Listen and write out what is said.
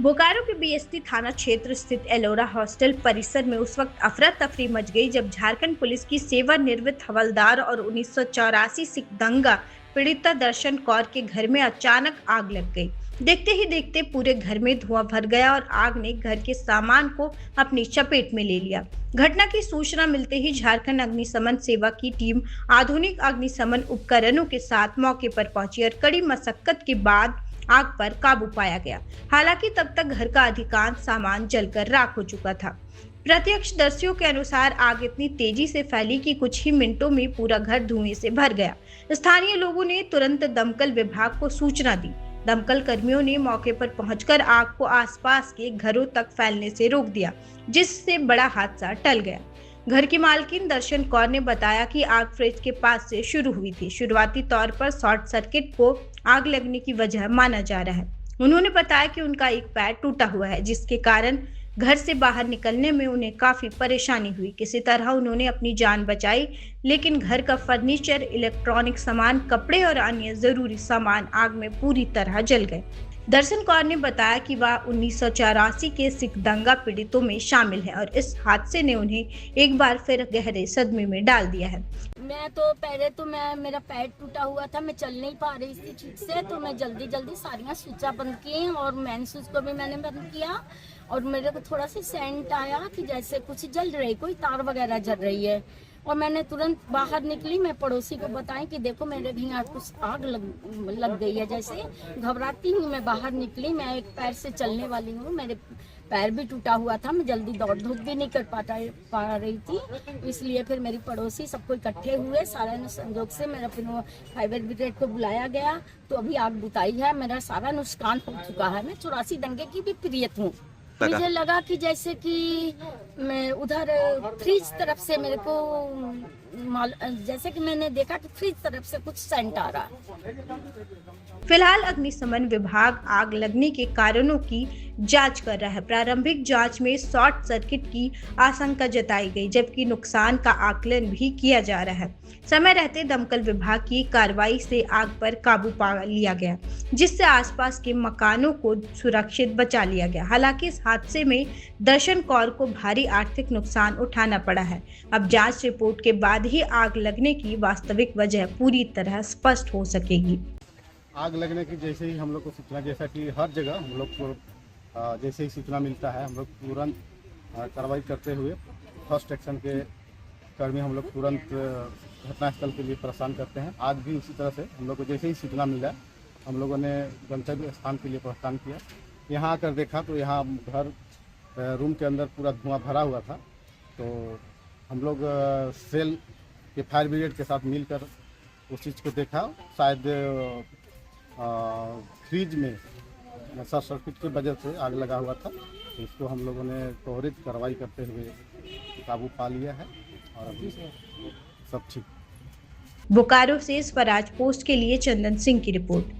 बोकारो के बीएसटी थाना क्षेत्र स्थित एलोरा हॉस्टल परिसर में उस वक्त अफरा तफरी मच गई जब झारखंड पुलिस की सेवानिवृत्त हवलदार और 1984 सिख दंगा पीड़िता दर्शन कौर के घर में अचानक आग लग गई। देखते ही देखते पूरे घर में धुआं भर गया और आग ने घर के सामान को अपनी चपेट में ले लिया। घटना की सूचना मिलते ही झारखंड अग्निशमन सेवा की टीम आधुनिक अग्निशमन उपकरणों के साथ मौके पर पहुंची और कड़ी मशक्कत के बाद आग पर काबू पाया गया। हालांकि तब तक घर का अधिकांश सामान जलकर राख हो चुका था। प्रत्यक्षदर्शियों के अनुसार आग इतनी तेजी से फैली कि कुछ ही मिनटों में पूरा घर धुएं से भर गया। स्थानीय लोगों ने तुरंत दमकल विभाग को सूचना दी। दमकल कर्मियों ने मौके पर पहुंचकर आग को आसपास के घरों तक फैलने से रोक दिया, जिससे बड़ा हादसा टल गया। घर की मालकिन दर्शन कौर ने बताया कि आग फ्रिज के पास से शुरू हुई थी। शुरुआती तौर पर शॉर्ट सर्किट को आग लगने की वजह माना जा रहा है। उन्होंने बताया कि उनका एक पैर टूटा हुआ है, जिसके कारण घर से बाहर निकलने में उन्हें काफी परेशानी हुई। किसी तरह उन्होंने अपनी जान बचाई, लेकिन घर का फर्नीचर, इलेक्ट्रॉनिक सामान, कपड़े और अन्य जरूरी सामान आग में पूरी तरह जल गए। दर्शन कौर ने बताया कि वह 1984 के सिख दंगा पीड़ितों में शामिल है और इस हादसे ने उन्हें एक बार फिर गहरे सदमे में डाल दिया है। मैं तो पहले तो मेरा पैर टूटा हुआ था, मैं चल नहीं पा रही थी ठीक से, तो मैं जल्दी सारियां स्विचा बंद की और मेन स्विच को भी मैंने बंद किया और मेरे को थोड़ा सा सेंट आया कि जैसे कुछ जल रही, कोई तार वगैरह जल रही है और मैंने तुरंत बाहर निकली। मैं पड़ोसी को बताई कि देखो मेरे भी यहाँ कुछ आग लग गई है। जैसे घबराती हूँ मैं बाहर निकली। मैं एक पैर से चलने वाली हूँ, मेरे पैर भी टूटा हुआ था, मैं जल्दी दौड़ धूप भी नहीं कर पा रही थी। इसलिए फिर मेरी पड़ोसी सबको इकट्ठे हुए, सारे संजोग से मेरा फिर फायर ब्रिगेड को बुलाया गया तो अभी आग बुताई है। मेरा सारा नुकसान हो चुका है। मैं 84 दंगे की भी पीड़ित हूँ। मुझे लगा कि जैसे कि मैं उधर फ्रिज तरफ से मेरे को जैसे कि मैंने देखा कि फ्रिज तरफ से कुछ सेंट आ रहा है। फिलहाल अग्निशमन विभाग आग लगने के कारणों की जांच कर रहा है। प्रारंभिक जांच में शॉर्ट सर्किट की आशंका जताई गई, जबकि नुकसान का आकलन भी किया जा रहा है। समय रहते दमकल विभाग की कार्रवाई से आग पर काबू पा लिया गया, जिससे आसपास के मकानों को सुरक्षित बचा लिया गया। हालांकि इस हादसे में दर्शन कौर को भारी आर्थिक नुकसान उठाना पड़ा है। अब जांच रिपोर्ट के बाद ही आग लगने की वास्तविक वजह पूरी तरह स्पष्ट हो सकेगी। आग लगने की जैसे ही हम लोग को सूचना, जैसा कि हर जगह हम लोग को जैसे ही सूचना मिलता है, हम लोग तुरंत कार्रवाई करते हुए फर्स्ट एक्शन के कर्मी हम लोग तुरंत घटनास्थल के लिए प्रस्थान करते हैं। आज भी उसी तरह से हम लोग को जैसे ही सूचना मिला, हम लोगों ने गंतव्य स्थान के लिए प्रस्थान किया। यहाँ आकर देखा तो यहाँ घर रूम के अंदर पूरा धुआं भरा हुआ था। तो हम लोग सेल के फायर ब्रिगेड के साथ मिलकर उस चीज़ को देखा। शायद फ्रिज में शॉर्ट सर्किट की वजह से आग लगा हुआ था। तो इसको हम लोगों ने त्वरित कार्रवाई करते हुए काबू पा लिया है और अभी सब ठीक। बोकारो से स्वराज पोस्ट के लिए चंदन सिंह की रिपोर्ट।